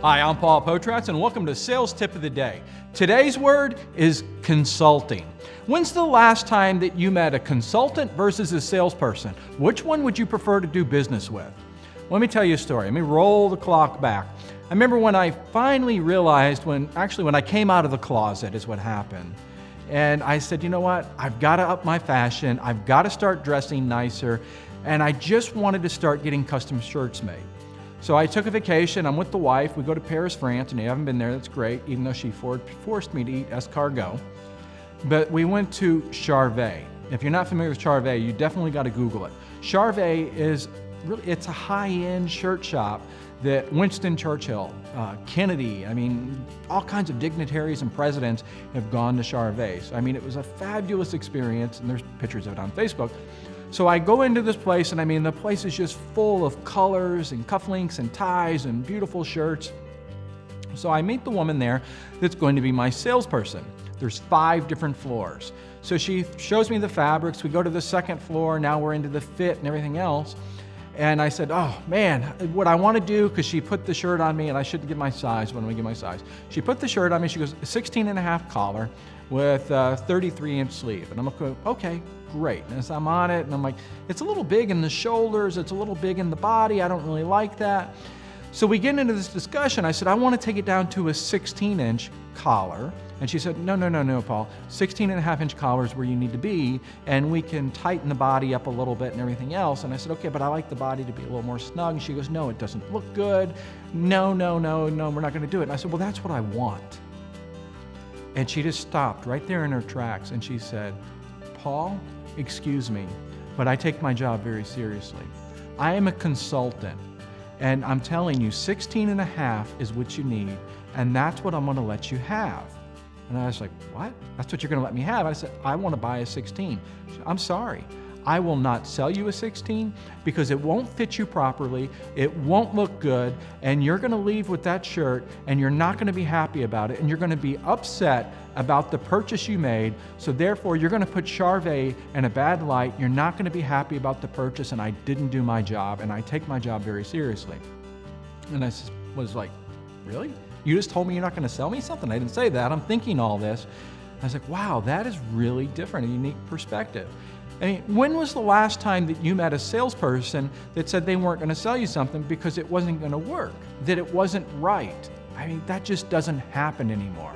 Hi, I'm Paul Potratz, and welcome to Sales Tip of the Day. Today's word is consulting. When's the last time that you met a consultant versus a salesperson? Which one would you prefer to do business with? Let me tell you a story. Let me roll the clock back. I remember when I finally realized when I came out of the closet is what happened. And I said, you know what? I've got to up my fashion. I've got to start dressing nicer. And I just wanted to start getting custom shirts made. So I took a vacation. I'm with the wife. We go to Paris, France, and you haven't been there. That's great, even though she forced me to eat escargot. But we went to Charvet. If you're not familiar with Charvet, you definitely got to Google it. Charvet is really, it's a high-end shirt shop that Winston Churchill, Kennedy, all kinds of dignitaries and presidents have gone to Charvet. So, it was a fabulous experience, and there's pictures of it on Facebook. So I go into this place, and the place is just full of colors and cufflinks and ties and beautiful shirts. So I meet the woman there that's going to be my salesperson. There's 5 different floors. So she shows me the fabrics. We go to the second floor. Now we're into the fit and everything else. And I said, oh man, what I want to do, because she put the shirt on me, and I shouldn't get my size when we get my size. She put the shirt on me. She goes, 16.5 collar with a 33-inch sleeve. And I'm like, okay, great. And as I'm on it, and I'm like, it's a little big in the shoulders. It's a little big in the body. I don't really like that. So we get into this discussion. I said, I want to take it down to a 16-inch collar. And she said, no, Paul. 16.5-inch collar is where you need to be, and we can tighten the body up a little bit and everything else. And I said, okay, but I like the body to be a little more snug. And she goes, no, it doesn't look good. No, we're not going to do it. And I said, well, that's what I want. And she just stopped right there in her tracks, and she said, Paul, excuse me, but I take my job very seriously. I am a consultant, and I'm telling you, 16.5 is what you need, and that's what I'm going to let you have. And I was like, what? That's what you're going to let me have? I said, I want to buy a 16. She said, I'm sorry. I will not sell you a 16 because it won't fit you properly, it won't look good, and you're going to leave with that shirt, and you're not going to be happy about it, and you're going to be upset about the purchase you made, so therefore you're going to put Charvet in a bad light, you're not going to be happy about the purchase, and I didn't do my job, and I take my job very seriously. And I was like, really? You just told me you're not going to sell me something? I didn't say that. I'm thinking all this. I was like, wow, that is really different, a unique perspective. When was the last time that you met a salesperson that said they weren't going to sell you something because it wasn't going to work, that it wasn't right? That just doesn't happen anymore.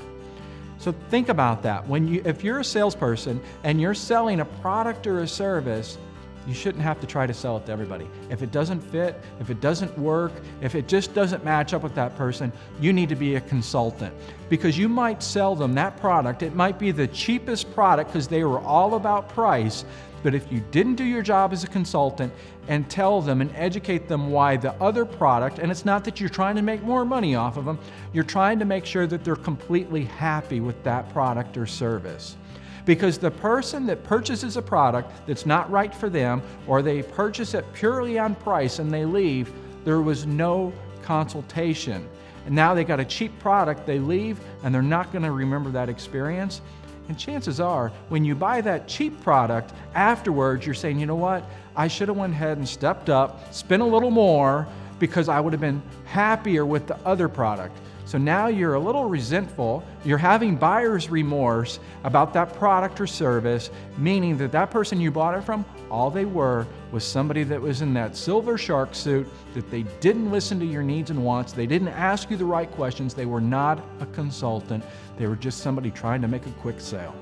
So think about that. If you're a salesperson and you're selling a product or a service, you shouldn't have to try to sell it to everybody. If it doesn't fit, if it doesn't work, if it just doesn't match up with that person, you need to be a consultant, because you might sell them that product. It might be the cheapest product because they were all about price, but if you didn't do your job as a consultant and tell them and educate them why the other product, and it's not that you're trying to make more money off of them, you're trying to make sure that they're completely happy with that product or service. Because the person that purchases a product that's not right for them, or they purchase it purely on price and they leave, there was no consultation. And now they got a cheap product, they leave, and they're not going to remember that experience. And chances are, when you buy that cheap product, afterwards you're saying, you know what, I should have went ahead and stepped up, spent a little more, because I would have been happier with the other product. So now you're a little resentful, you're having buyer's remorse about that product or service, meaning that that person you bought it from, all they were was somebody that was in that silver shark suit, that they didn't listen to your needs and wants, they didn't ask you the right questions, they were not a consultant, they were just somebody trying to make a quick sale.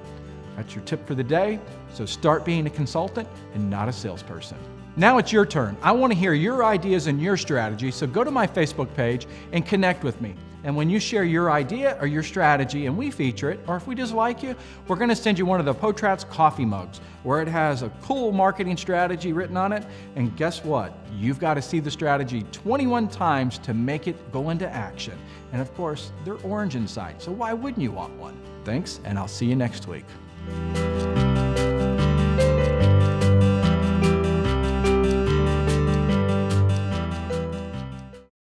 That's your tip for the day, so start being a consultant and not a salesperson. Now it's your turn. I want to hear your ideas and your strategy, so go to my Facebook page and connect with me. And when you share your idea or your strategy and we feature it, or if we just like you, we're going to send you one of the Potratz coffee mugs where it has a cool marketing strategy written on it. And guess what? You've got to see the strategy 21 times to make it go into action. And of course, they're orange inside, so why wouldn't you want one? Thanks, and I'll see you next week.